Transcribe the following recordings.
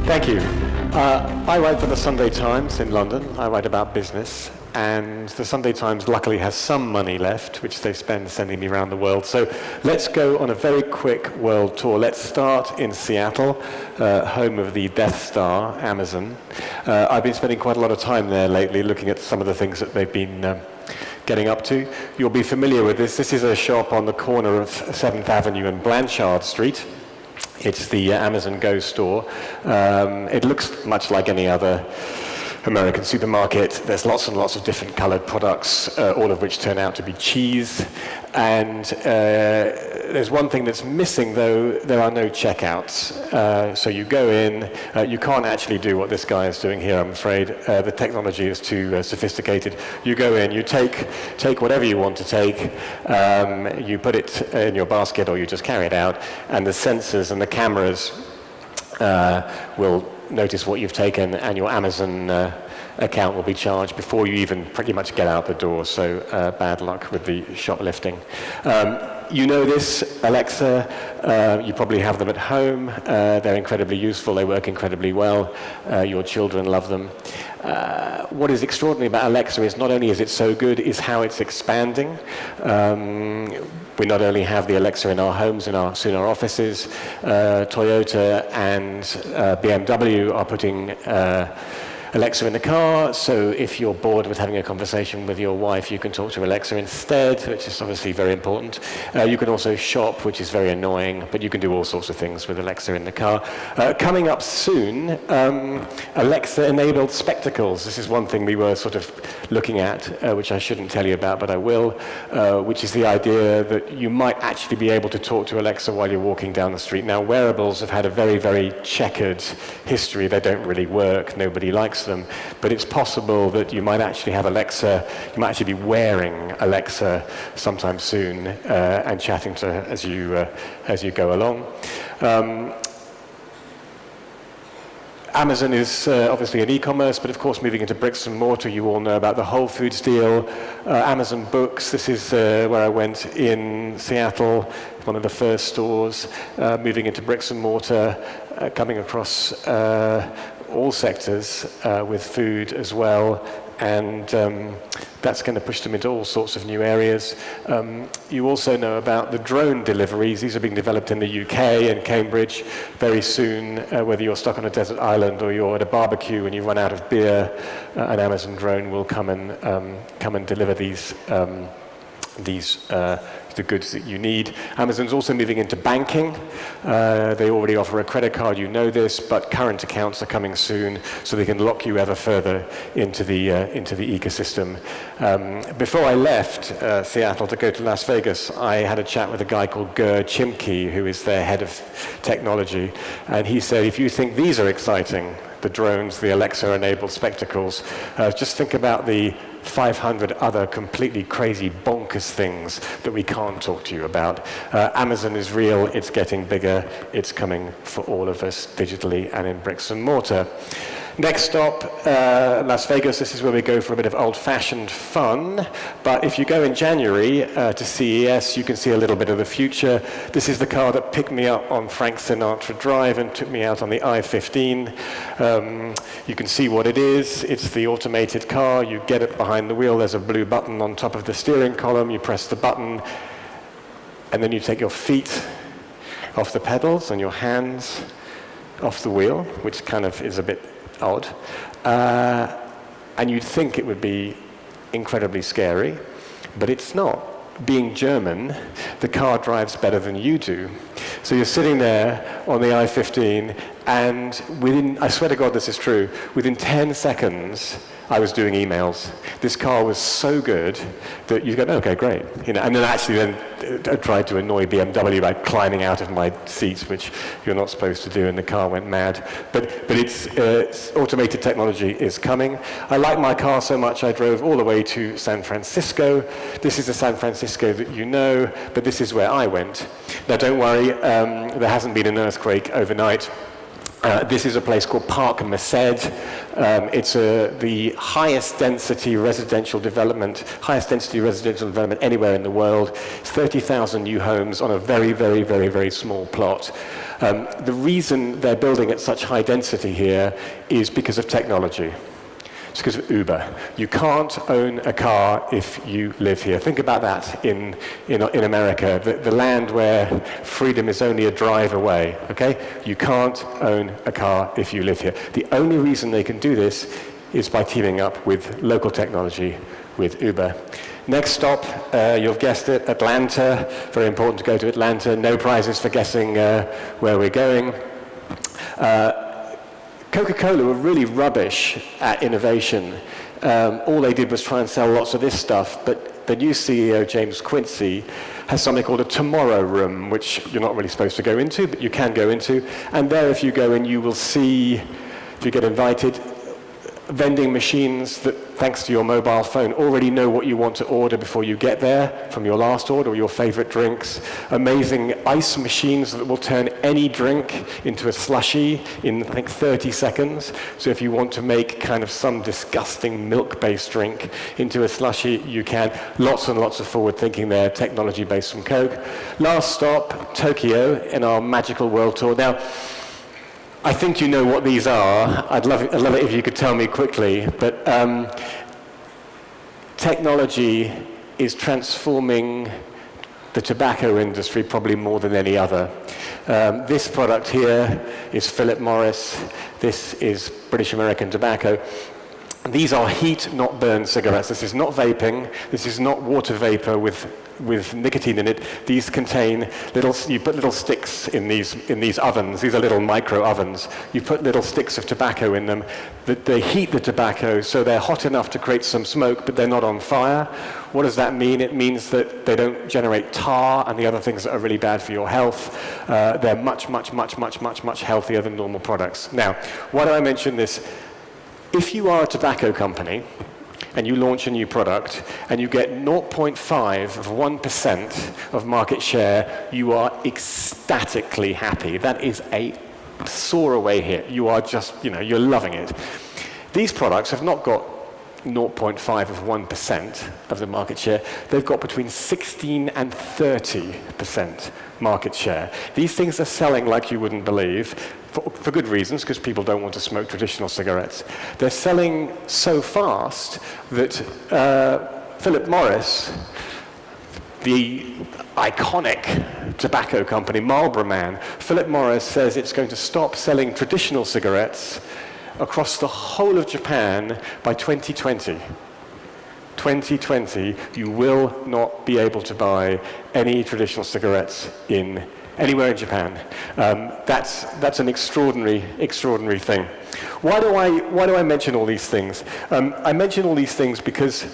Thank you. I write for the Sunday Times in London. I write about business, and the Sunday Times luckily has some money left, which they spend sending me around the world. So let's go on a very quick world tour. Let's start in Seattle, home of the Death Star, Amazon. I've been spending quite a lot of time there lately looking at some of the things that they've been getting up to. You'll be familiar with this. This is a shop on the corner of 7th Avenue and Blanchard Street. It's the Amazon Go store. It looks much like any other American supermarket. There's lots and lots of different colored products, all of which turn out to be cheese. And there's one thing that's missing, though. There are no checkouts. So you go in. You can't actually do what this guy is doing here, I'm afraid. The technology is too sophisticated. You go in, you take whatever you want to take, you put it in your basket, or you just carry it out, and the sensors and the cameras will notice what you've taken, and your Amazon account will be charged before you even pretty much get out the door. So bad luck with the shoplifting. You know this, Alexa. You probably have them at home. They're incredibly useful. They work incredibly well. Your children love them. What is extraordinary about Alexa is not only is it so good, is how it's expanding. We not only have the Alexa in our homes, soon our offices. Toyota and BMW are putting Alexa in the car, so if you're bored with having a conversation with your wife, you can talk to Alexa instead, which is obviously very important. You can also shop, which is very annoying, but you can do all sorts of things with Alexa in the car. Coming up soon, Alexa-enabled spectacles. This is one thing we were sort of looking at, which I shouldn't tell you about, but I will, which is the idea that you might actually be able to talk to Alexa while you're walking down the street. Now, wearables have had a very, very checkered history. They don't really work. Nobody likes them, but it's possible that you might actually have Alexa, you might actually be wearing Alexa sometime soon and chatting to her as you go along. Amazon is obviously an e-commerce, but of course moving into bricks and mortar. You all know about the Whole Foods deal. Amazon Books, this is where I went in Seattle, one of the first stores, moving into bricks and mortar, coming across all sectors with food as well, and that's going to push them into all sorts of new areas. You also know about the drone deliveries. These are being developed in the UK and Cambridge very soon. Whether you're stuck on a desert island or you're at a barbecue and you run out of beer, an Amazon drone will come and deliver these the goods that you need. Amazon's also moving into banking. They already offer a credit card, you know this, but current accounts are coming soon, so they can lock you ever further into the ecosystem. Before I left Seattle to go to Las Vegas, I had a chat with a guy called Gur Chimke, who is their head of technology, and he said, if you think these are exciting, the drones, the Alexa-enabled spectacles, just think about the 500 other completely crazy, bonkers things that we can't talk to you about. Amazon is real, it's getting bigger, it's coming for all of us digitally and in bricks and mortar. Next stop, Las Vegas. This is where we go for a bit of old-fashioned fun. But if you go in January to CES, you can see a little bit of the future. This is the car that picked me up on Frank Sinatra Drive and took me out on the I-15. You can see what it is. It's the automated car. You get it behind the wheel. There's a blue button on top of the steering column. You press the button, and then you take your feet off the pedals and your hands off the wheel, which kind of is a bit odd, and you'd think it would be incredibly scary, but it's not. Being German, the car drives better than you do. So you're sitting there on the I-15, and within, I swear to God this is true, within 10 seconds, I was doing emails. This car was so good that you go, okay, great. You know, and then actually I tried to annoy BMW by climbing out of my seats, which you're not supposed to do, and the car went mad. But it's automated technology is coming. I like my car so much I drove all the way to San Francisco. This is the San Francisco that you know, but this is where I went. Now don't worry, there hasn't been an earthquake overnight. This is a place called Park Merced. It's the highest density residential development anywhere in the world. It's 30,000 new homes on a very, very, very, very small plot. The reason they're building at such high density here is because of technology. It's because of Uber. You can't own a car if you live here. Think about that in America, the land where freedom is only a drive away, okay? You can't own a car if you live here. The only reason they can do this is by teaming up with local technology, with Uber. Next stop, you've guessed it, Atlanta. Very important to go to Atlanta. No prizes for guessing where we're going. Coca-Cola were really rubbish at innovation. All they did was try and sell lots of this stuff, but the new CEO, James Quincy, has something called a tomorrow room, which you're not really supposed to go into, but you can go into. And there, if you go in, you will see, if you get invited, vending machines that, thanks to your mobile phone, already know what you want to order before you get there from your last order or your favorite drinks. Amazing ice machines that will turn any drink into a slushie in, I think, 30 seconds. So if you want to make kind of some disgusting milk-based drink into a slushie, you can. Lots and lots of forward thinking there, technology based from Coke. Last stop, Tokyo, in our magical world tour. Now, I think you know what these are. I'd love it if you could tell me quickly, but technology is transforming the tobacco industry probably more than any other. This product here is Philip Morris. This is British American Tobacco. These are heat, not burn cigarettes. This is not vaping. This is not water vapor with nicotine in it. These contain you put little sticks in these ovens. These are little micro ovens. You put little sticks of tobacco in them. They heat the tobacco so they're hot enough to create some smoke, but they're not on fire. What does that mean? It means that they don't generate tar and the other things that are really bad for your health. They're much, much, much, much, much, much healthier than normal products. Now, why do I mention this? If you are a tobacco company and you launch a new product and you get 0.5 of 1% of market share, you are ecstatically happy. That is a soar away hit. You are just, you're loving it. These products have not got 0.5 of 1% of the market share. They've got between 16 and 30% market share. These things are selling like you wouldn't believe, for good reasons, because people don't want to smoke traditional cigarettes. They're selling so fast that Philip Morris, the iconic tobacco company, Marlboro Man, Philip Morris says it's going to stop selling traditional cigarettes across the whole of Japan by 2020. 2020, you will not be able to buy any traditional cigarettes anywhere in Japan. That's an extraordinary thing. Why do I mention all these things? I mention all these things because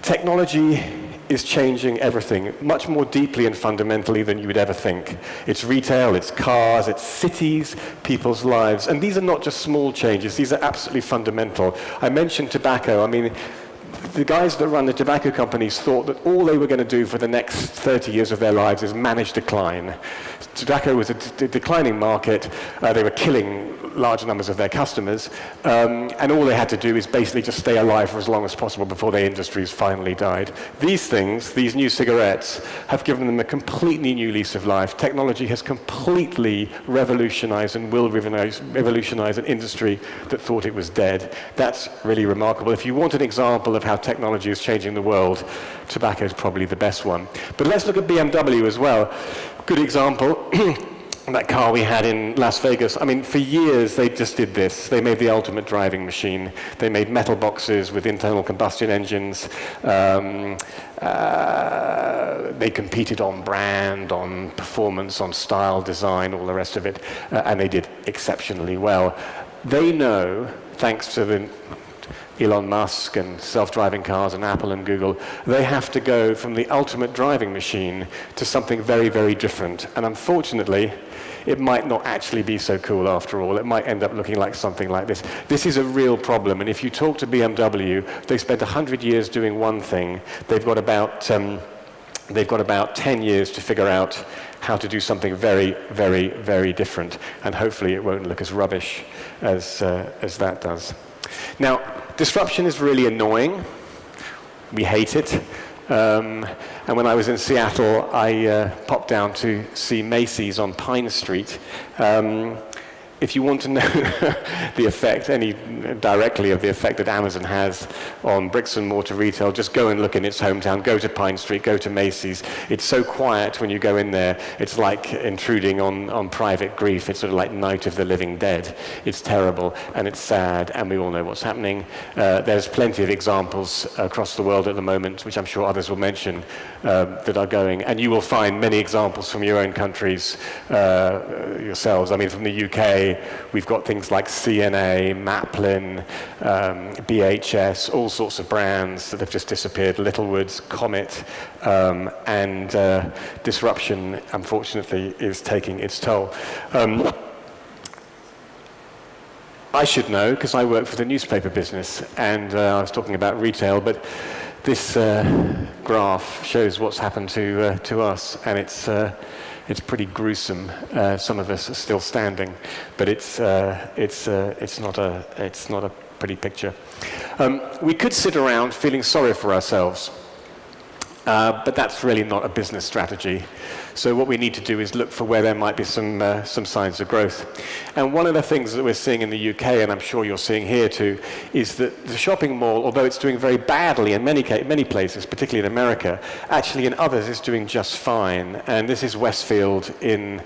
technology is changing everything much more deeply and fundamentally than you would ever think. It's retail, it's cars, it's cities, people's lives. And these are not just small changes, these are absolutely fundamental. I mentioned tobacco. I mean, the guys that run the tobacco companies thought that all they were going to do for the next 30 years of their lives is manage decline. Tobacco was a declining market. They were killing large numbers of their customers, and all they had to do is basically just stay alive for as long as possible before their industries finally died. These things, these new cigarettes, have given them a completely new lease of life. Technology has completely revolutionized and will revolutionize an industry that thought it was dead. That's really remarkable. If you want an example of how technology is changing the world, tobacco is probably the best one. But let's look at BMW as well. Good example. That car we had in Las Vegas, I mean, for years they just did this. They made the ultimate driving machine. They made metal boxes with internal combustion engines. They competed on brand, on performance, on style, design, all the rest of it, and they did exceptionally well. They know, thanks to Elon Musk and self-driving cars and Apple and Google, they have to go from the ultimate driving machine to something very, very different. And unfortunately, it might not actually be so cool after all. It might end up looking like something like this. This is a real problem. And if you talk to BMW, they spent 100 years doing one thing. They've got about they've got about 10 years to figure out how to do something very, very, very different, and hopefully it won't look as rubbish as that does. Now, disruption is really annoying. We hate it. And when I was in Seattle, I popped down to see Macy's on Pine Street. If you want to know the effect, directly of the effect that Amazon has on bricks and mortar retail, just go and look in its hometown, go to Pine Street, go to Macy's. It's so quiet when you go in there, it's like intruding on private grief. It's sort of like Night of the Living Dead. It's terrible and it's sad, and we all know what's happening. There's plenty of examples across the world at the moment, which I'm sure others will mention, that are going, and you will find many examples from your own countries yourselves. I mean, from the UK, we've got things like CNA, Maplin, BHS, all sorts of brands that have just disappeared, Littlewoods, Comet, and disruption, unfortunately, is taking its toll. I should know, because I work for the newspaper business, and I was talking about retail, but this graph shows what's happened to us, and it's pretty gruesome. Some of us are still standing, but it's not a pretty picture. We could sit around feeling sorry for ourselves, but that's really not a business strategy. So what we need to do is look for where there might be some signs of growth. And one of the things that we're seeing in the UK, and I'm sure you're seeing here too, is that the shopping mall, although it's doing very badly in many places, particularly in America, actually in others is doing just fine. And this is Westfield in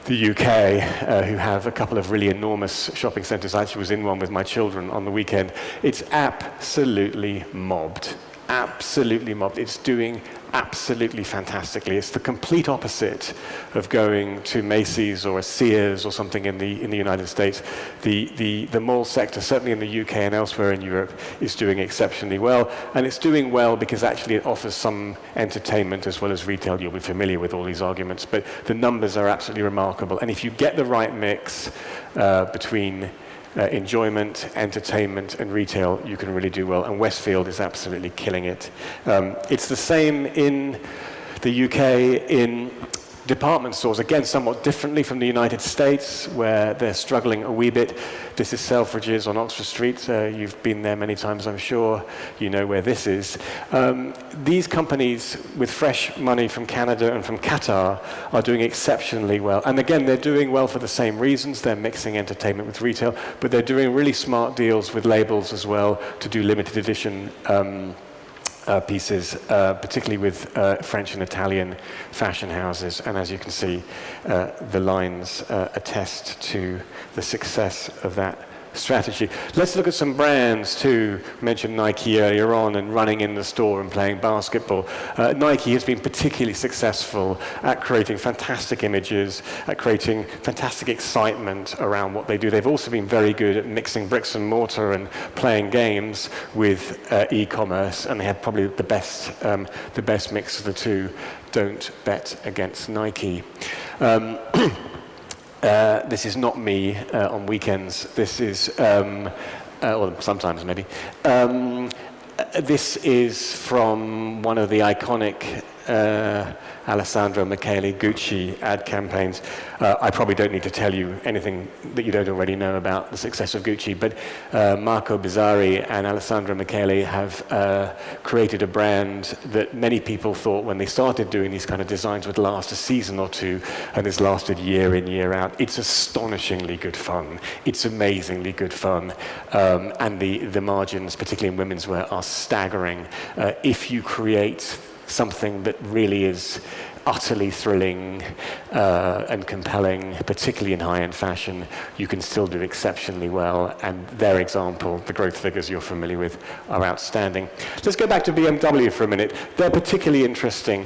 the UK, who have a couple of really enormous shopping centres. I actually was in one with my children on the weekend. It's absolutely mobbed. Absolutely mobbed. It's doing absolutely fantastically. It's the complete opposite of going to Macy's or a Sears or something in the United States. The mall sector, certainly in the UK and elsewhere in Europe, is doing exceptionally well, and it's doing well because actually it offers some entertainment as well as retail. You'll be familiar with all these arguments, but the numbers are absolutely remarkable. And if you get the right mix between enjoyment, entertainment, and retail, you can really do well. And Westfield is absolutely killing it. It's the same in the UK in department stores, again, somewhat differently from the United States, where they're struggling a wee bit. This is Selfridges on Oxford Street. You've been there many times, I'm sure. You know where this is. These companies with fresh money from Canada and from Qatar are doing exceptionally well. And again, they're doing well for the same reasons. They're mixing entertainment with retail, but they're doing really smart deals with labels as well to do limited edition pieces, particularly with French and Italian fashion houses. And as you can see, the lines attest to the success of that strategy. Let's look at some brands too. I mentioned Nike earlier on and running in the store and playing basketball. Nike has been particularly successful at creating fantastic images, at creating fantastic excitement around what they do. They've also been very good at mixing bricks and mortar and playing games with e-commerce, and they have probably the best mix of the two. Don't bet against Nike. This is not me on weekends. This is, well, sometimes maybe. This is from one of the iconic Alessandro Michele Gucci ad campaigns. I probably don't need to tell you anything that you don't already know about the success of Gucci, but Marco Bizzarri and Alessandro Michele have created a brand that many people thought when they started doing these kind of designs would last a season or two, and has lasted year in, year out. It's astonishingly good fun. It's amazingly good fun. And the margins, particularly in women's wear, are staggering. If you create something that really is utterly thrilling and compelling, particularly in high-end fashion, you can still do exceptionally well. And their example, the growth figures you're familiar with, are outstanding. Let's go back to BMW for a minute. They're particularly interesting.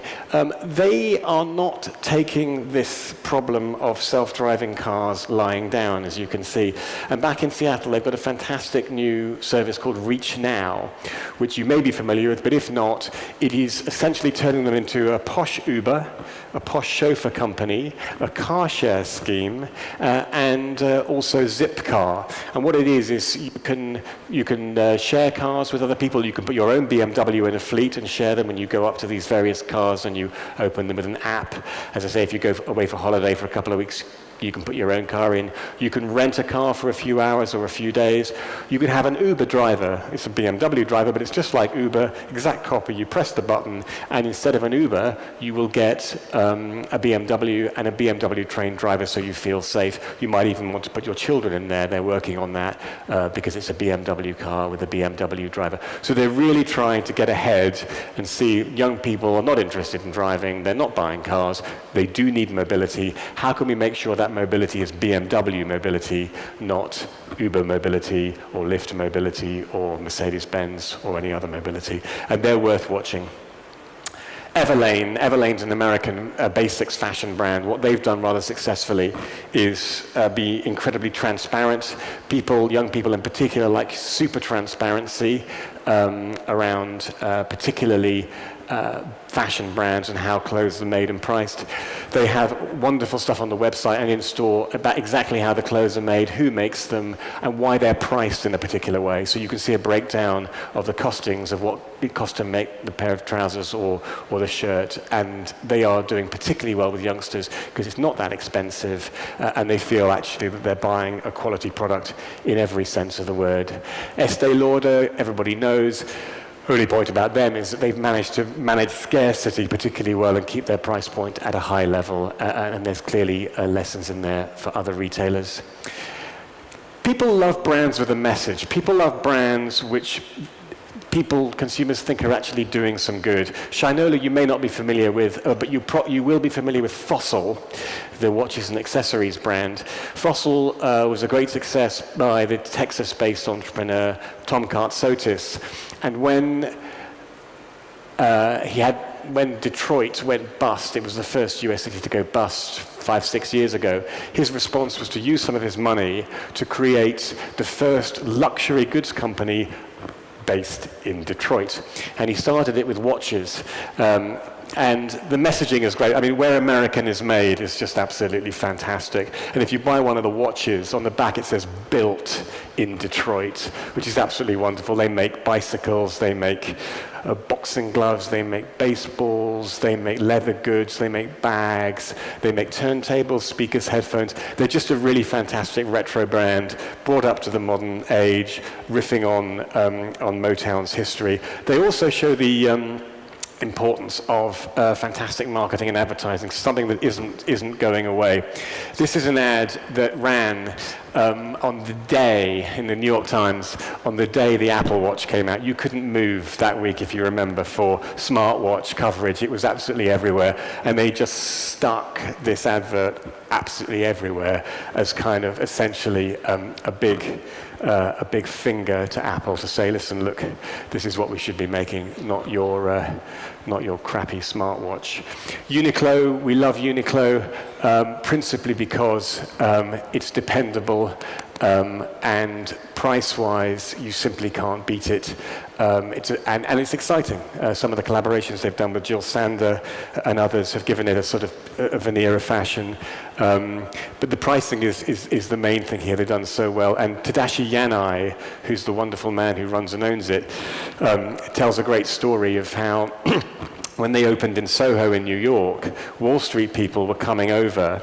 They are not taking this problem of self-driving cars lying down, as you can see. And back in Seattle, they've got a fantastic new service called Reach Now, which you may be familiar with, but if not, it is essentially turning them into a posh Uber, a posh chauffeur company, a car share scheme, and also Zipcar. And what it is you can share cars with other people. You can put your own BMW in a fleet and share them, and you go up to these various cars and you open them with an app. As I say, if you go away for holiday for a couple of weeks, you can put your own car in. You can rent a car for a few hours or a few days. You could have an Uber driver. It's a BMW driver, but it's just like Uber, exact copy. You press the button, and instead of an Uber, you will get a BMW and a BMW trained driver, so you feel safe. You might even want to put your children in there. They're working on that because it's a BMW car with a BMW driver. So they're really trying to get ahead and see young people are not interested in driving. They're not buying cars. They do need mobility. How can we make sure that mobility is BMW mobility, not Uber mobility or Lyft mobility or Mercedes-Benz or any other mobility? And they're worth watching. Everlane's an American basics fashion brand. What they've done rather successfully is be incredibly transparent. Young people in particular, like super transparency around particularly fashion brands and how clothes are made and priced. They have wonderful stuff on the website and in store about exactly how the clothes are made, who makes them, and why they're priced in a particular way. So you can see a breakdown of the costings of what it costs to make the pair of trousers or the shirt. And they are doing particularly well with youngsters because it's not that expensive, and they feel actually that they're buying a quality product in every sense of the word. Estee Lauder, everybody knows. Only point about them is that they've managed to manage scarcity particularly well and keep their price point at a high level, and there's clearly lessons in there for other retailers. People love brands with a message. People love brands which consumers think are actually doing some good. Shinola you may not be familiar with, but you will be familiar with Fossil, the watches and accessories brand. Fossil was a great success by the Texas-based entrepreneur Tom Kartsotis. And when Detroit went bust, it was the first US city to go bust 5-6 years ago, his response was to use some of his money to create the first luxury goods company based in Detroit. And he started it with watches. And the messaging is great. I mean, where American is made is just absolutely fantastic. And if you buy one of the watches, on the back it says built in Detroit, which is absolutely wonderful. They make bicycles, they make boxing gloves, they make baseballs, they make leather goods, they make bags, they make turntables, speakers, headphones. They're just a really fantastic retro brand, brought up to the modern age, riffing on Motown's history. They also show the importance of fantastic marketing and advertising, something that isn't going away. This is an ad that ran on the day, in the New York Times, on the day the Apple Watch came out. You couldn't move that week, if you remember, for smartwatch coverage. It was absolutely everywhere. And they just stuck this advert absolutely everywhere as kind of essentially a big finger to Apple to say, listen, look, this is what we should be making, not your crappy smartwatch. Uniqlo, we love Uniqlo principally because it's dependable and price-wise, you simply can't beat it. And it's exciting. Some of the collaborations they've done with Jill Sander and others have given it a sort of a veneer of fashion. But the pricing is the main thing here. They've done so well. And Tadashi Yanai, who's the wonderful man who runs and owns it, tells a great story of how when they opened in Soho in New York, Wall Street people were coming over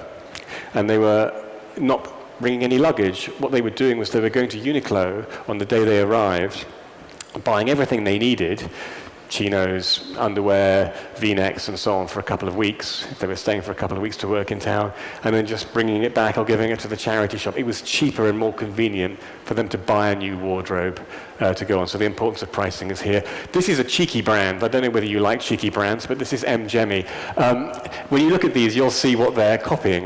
and they were not bringing any luggage. What they were doing was they were going to Uniqlo on the day they arrived, buying everything they needed, chinos, underwear, V-necks, and so on for a couple of weeks, if they were staying for a couple of weeks to work in town, and then just bringing it back or giving it to the charity shop. It was cheaper and more convenient for them to buy a new wardrobe to go on. So the importance of pricing is here. This is a cheeky brand. I don't know whether you like cheeky brands, but this is M. Jemmy. When you look at these, you'll see what they're copying,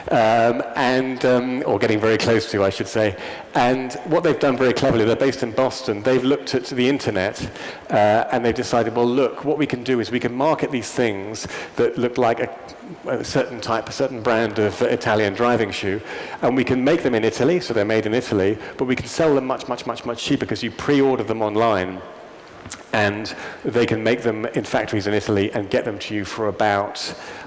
or getting very close to, I should say. And what they've done very cleverly, they're based in Boston, they've looked at the internet and they've decided, well, look, what we can do is we can market these things that look like a certain brand of Italian driving shoe, and we can make them in Italy, so they're made in Italy, but we can sell them much, much, much, much cheaper because you pre-order them online. And they can make them in factories in Italy and get them to you for about,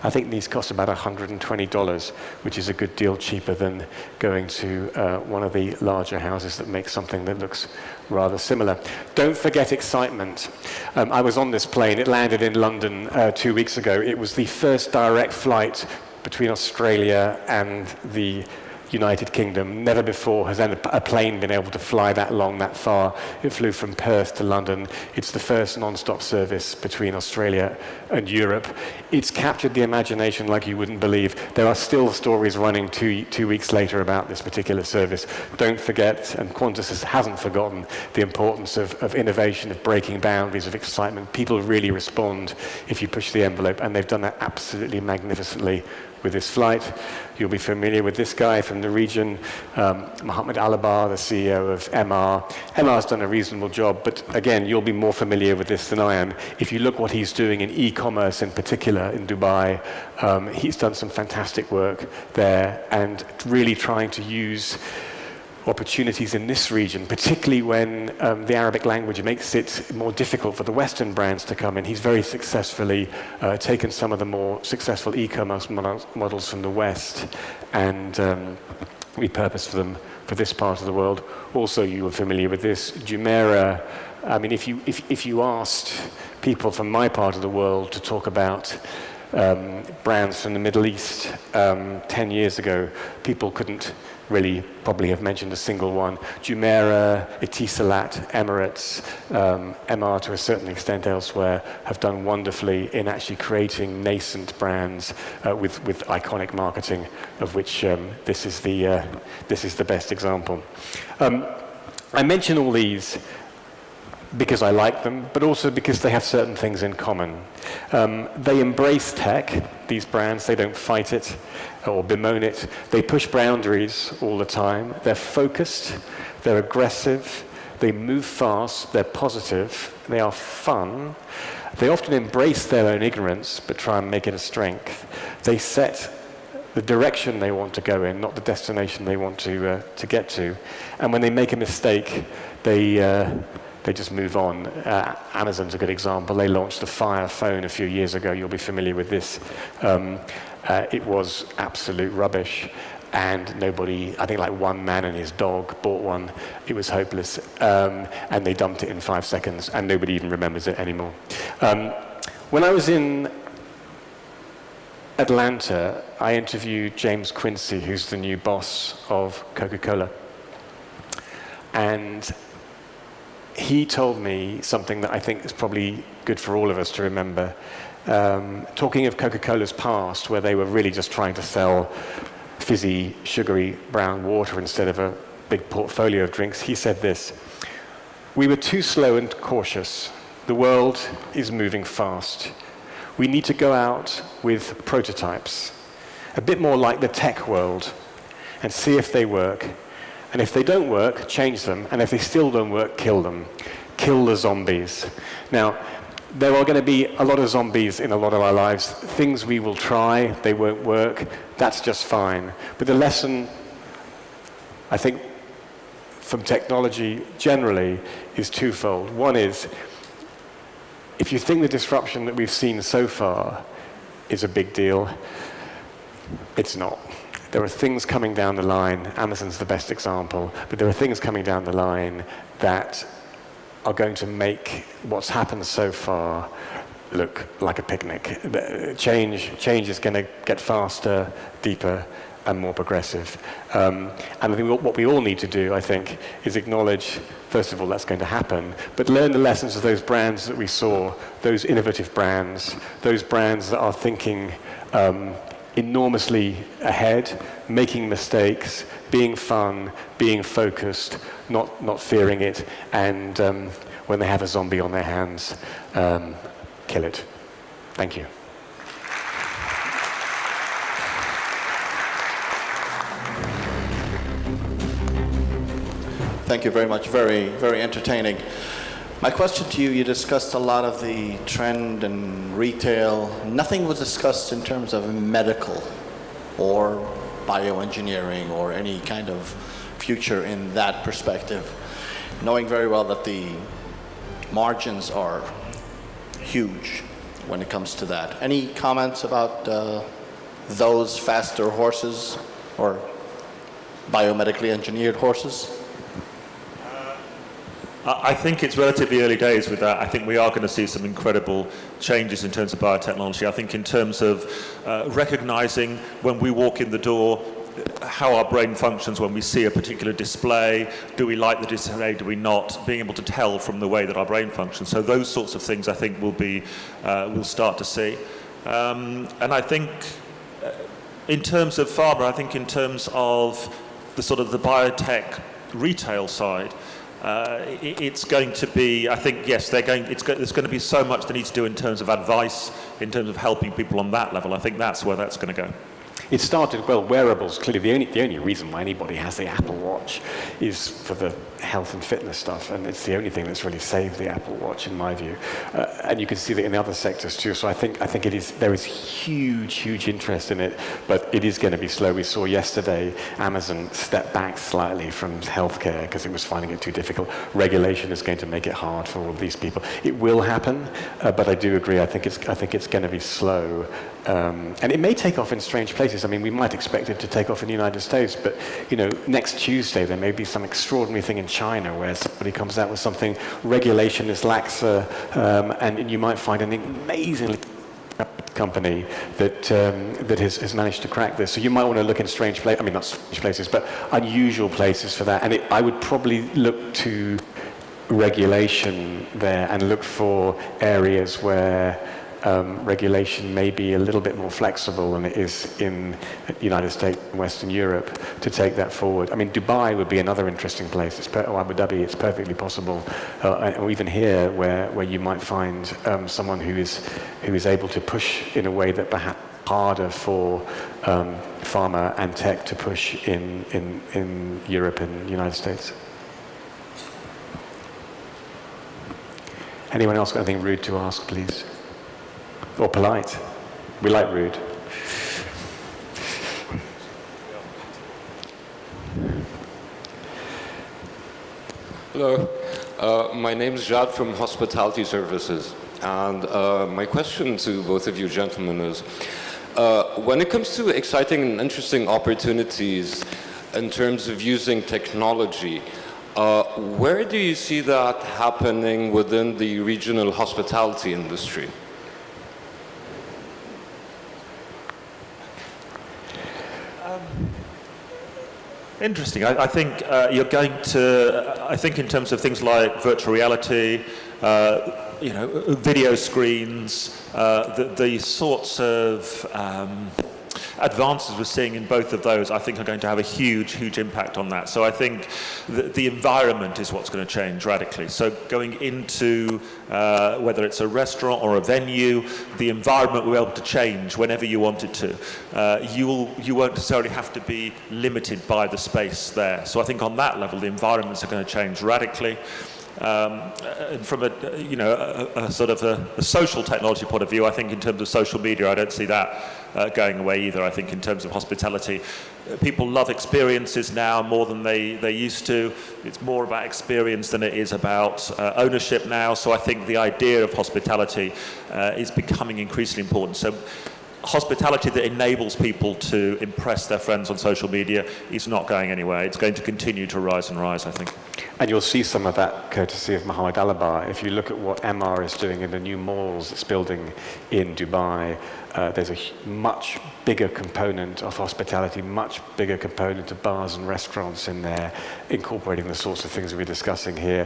I think these cost about $120, which is a good deal cheaper than going to one of the larger houses that make something that looks rather similar. Don't forget excitement. I was on this plane. It landed in London 2 weeks ago. It was the first direct flight between Australia and the United Kingdom. Never before has a plane been able to fly that long, that far. It flew from Perth to London. It's the first non-stop service between Australia and Europe. It's captured the imagination like you wouldn't believe. There are still stories running two weeks later about this particular service. Don't forget, and Qantas hasn't forgotten, the importance of innovation, of breaking boundaries, of excitement. People really respond if you push the envelope, and they've done that absolutely magnificently with this flight. You'll be familiar with this guy from the region, Mohammed Alabar, the CEO of MR. MR's done a reasonable job, but again, you'll be more familiar with this than I am. If you look what he's doing in e-commerce in particular in Dubai, he's done some fantastic work there and really trying to use opportunities in this region, particularly when the Arabic language makes it more difficult for the Western brands to come in. He's very successfully taken some of the more successful e-commerce models from the West and repurposed them for this part of the world. Also, you are familiar with this, Jumeirah. I mean, if you asked people from my part of the world to talk about brands from the Middle East 10 years ago, people couldn't really probably have mentioned a single one. Jumeirah, Etisalat, Emirates, MR to a certain extent elsewhere have done wonderfully in actually creating nascent brands with iconic marketing, of which this is the best example. I mention all these because I like them, but also because they have certain things in common. They embrace tech, these brands. They don't fight it or bemoan it. They push boundaries all the time. They're focused, they're aggressive, they move fast, they're positive, they are fun. They often embrace their own ignorance, but try and make it a strength. They set the direction they want to go in, not the destination they want to get to. And when they make a mistake, they just move on. Amazon's a good example. They launched the Fire phone a few years ago. You'll be familiar with this. It was absolute rubbish, and nobody, I think like one man and his dog bought one. It was hopeless, and they dumped it in 5 seconds, and nobody even remembers it anymore. When I was in Atlanta, I interviewed James Quincy, who's the new boss of Coca-Cola. And he told me something that I think is probably good for all of us to remember. Talking of Coca-Cola's past, where they were really just trying to sell fizzy, sugary brown water instead of a big portfolio of drinks, he said this: "We were too slow and cautious. The world is moving fast. We need to go out with prototypes, a bit more like the tech world, and see if they work. And if they don't work, change them. And if they still don't work, kill them. Kill the zombies." Now, there are going to be a lot of zombies in a lot of our lives. Things we will try, they won't work. That's just fine. But the lesson, I think, from technology generally is twofold. One is, if you think the disruption that we've seen so far is a big deal, it's not. There are things coming down the line. Amazon's the best example, but there are things coming down the line that are going to make what's happened so far look like a picnic. Change is going to get faster, deeper, and more progressive. And I think what we all need to do, I think, is acknowledge, first of all, that's going to happen, but learn the lessons of those brands that we saw, those innovative brands, those brands that are thinking enormously ahead, making mistakes, being fun, being focused, not fearing it, and when they have a zombie on their hands, kill it. Thank you. Thank you very much. Very, very entertaining. My question to you, you discussed a lot of the trend and retail. Nothing was discussed in terms of medical or bioengineering or any kind of future in that perspective, knowing very well that the margins are huge when it comes to that. Any comments about those faster horses or biomedically engineered horses? I think it's relatively early days with that. I think we are going to see some incredible changes in terms of biotechnology. I think in terms of recognizing when we walk in the door how our brain functions when we see a particular display. Do we like the display? Do we not? Being able to tell from the way that our brain functions. So those sorts of things I think we'll start to see. And I think in terms of pharma, I think in terms of the sort of the biotech retail side, it's going to be, I think, yes, there's going to be so much they need to do in terms of advice, in terms of helping people on that level. I think that's where that's going to go. It started, well, wearables, clearly the only reason why anybody has the Apple Watch is for the health and fitness stuff, and it's the only thing that's really saved the Apple Watch, in my view. And you can see that in the other sectors too, so I think there is huge interest in it, but it is going to be slow. We saw yesterday Amazon step back slightly from healthcare because it was finding it too difficult. Regulation is going to make it hard for all of these people. It will happen, but I do agree, I think it's going to be slow. And it may take off in strange places. I mean, we might expect it to take off in the United States, but next Tuesday there may be some extraordinary thing in China where somebody comes out with something, regulation is laxer, and you might find an amazingly company that has managed to crack this. So you might want to look in strange places, I mean not strange places, but unusual places for that. And I would probably look to regulation there and look for areas where regulation may be a little bit more flexible than it is in the United States and Western Europe to take that forward. I mean, Dubai would be another interesting place, or Abu Dhabi. It's perfectly possible, or even here, where you might find someone who is able to push in a way that perhaps harder for pharma and tech to push in Europe and the United States. Anyone else got anything rude to ask, please? Or polite. We like rude. Hello, my name is Jad from Hospitality Services, and my question to both of you gentlemen is, when it comes to exciting and interesting opportunities in terms of using technology, where do you see that happening within the regional hospitality industry? Interesting. I think you're going to, I think in terms of things like virtual reality, video screens, the sorts of advances we're seeing in both of those, I think are going to have a huge impact on that. So I think the environment is what's going to change radically. So going into whether it's a restaurant or a venue, the environment will be able to change whenever you want it to. You won't necessarily have to be limited by the space there. So I think on that level, the environments are going to change radically. And from a sort of a social technology point of view, I think in terms of social media, I don't see that going away either. I think in terms of hospitality, people love experiences now more than they used to. It's more about experience than it is about ownership now. So I think the idea of hospitality is becoming increasingly important. So hospitality that enables people to impress their friends on social media is not going anywhere. It's going to continue to rise and rise, I think. And you'll see some of that courtesy of Mohammed Alabar. If you look at what MR is doing in the new malls it's building in Dubai, there's a much bigger component of hospitality, much bigger component of bars and restaurants in there, incorporating the sorts of things we're discussing here.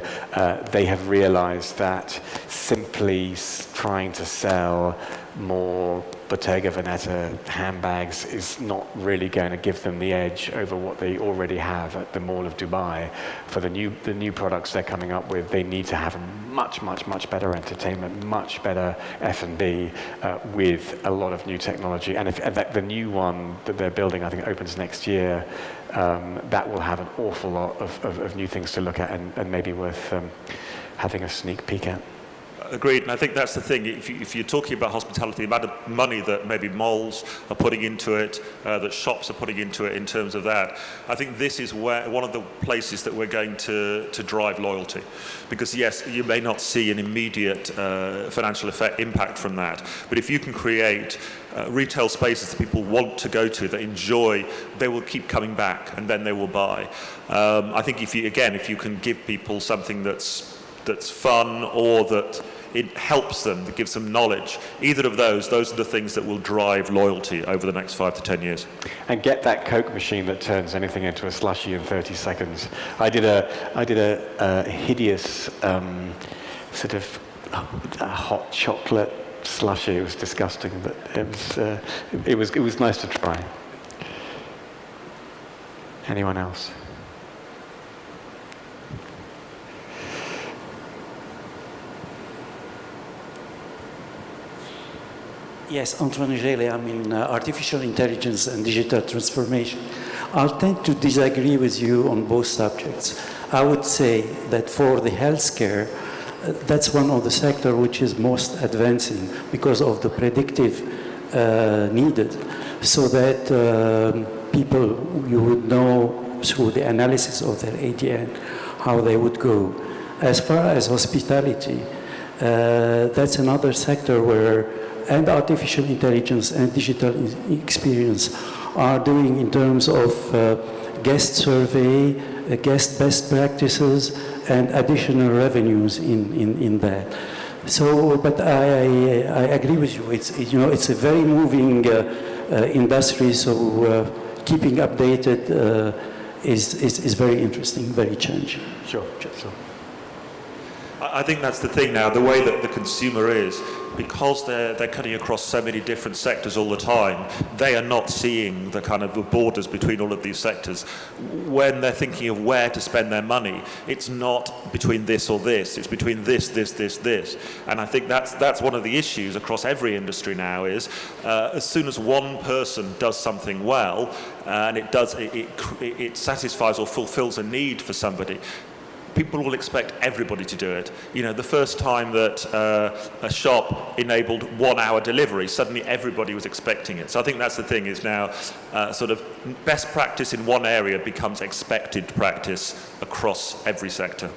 They have realized that simply trying to sell more Bottega Veneta handbags is not really going to give them the edge over what they already have at the Mall of Dubai. For the new products they're coming up with, they need to have a much better entertainment, much better F&B with a lot of new technology. And the new one that they're building, I think opens next year, that will have an awful lot of new things to look at and maybe worth having a sneak peek at. Agreed, and I think that's the thing. If you're talking about hospitality, the amount of money that maybe malls are putting into it, that shops are putting into it in terms of that, I think this is where one of the places that we're going to drive loyalty. Because yes, you may not see an immediate financial impact from that, but if you can create retail spaces that people want to go to, that enjoy, they will keep coming back, and then they will buy. I think if you can give people something that's fun, or that it helps them, that gives them knowledge. Either of those are the things that will drive loyalty over the next 5 to 10 years. And get that Coke machine that turns anything into a slushie in 30 seconds. I did a hideous sort of hot chocolate slushie. It was disgusting, but it was nice to try. Anyone else? Yes, Antoine Gélé, I'm in artificial intelligence and digital transformation. I'll tend to disagree with you on both subjects. I would say that for the healthcare, that's one of the sectors which is most advancing because of the predictive needed, so that people, you would know through the analysis of their ADN how they would go. As far as hospitality, that's another sector where and artificial intelligence and digital experience are doing in terms of guest survey, guest best practices, and additional revenues in that. So, but I agree with you. It's a very moving industry. So keeping updated is very interesting, very challenging. Sure. I think that's the thing now, the way that the consumer is, because they're cutting across so many different sectors all the time, they are not seeing the kind of the borders between all of these sectors. When they're thinking of where to spend their money, it's not between this or this, it's between this. And I think that's one of the issues across every industry now is, as soon as one person does something well, and it satisfies or fulfills a need for somebody, people will expect everybody to do it. You know, the first time that a shop enabled 1 hour delivery, suddenly everybody was expecting it. So I think that's the thing, is now sort of best practice in one area becomes expected practice across every sector.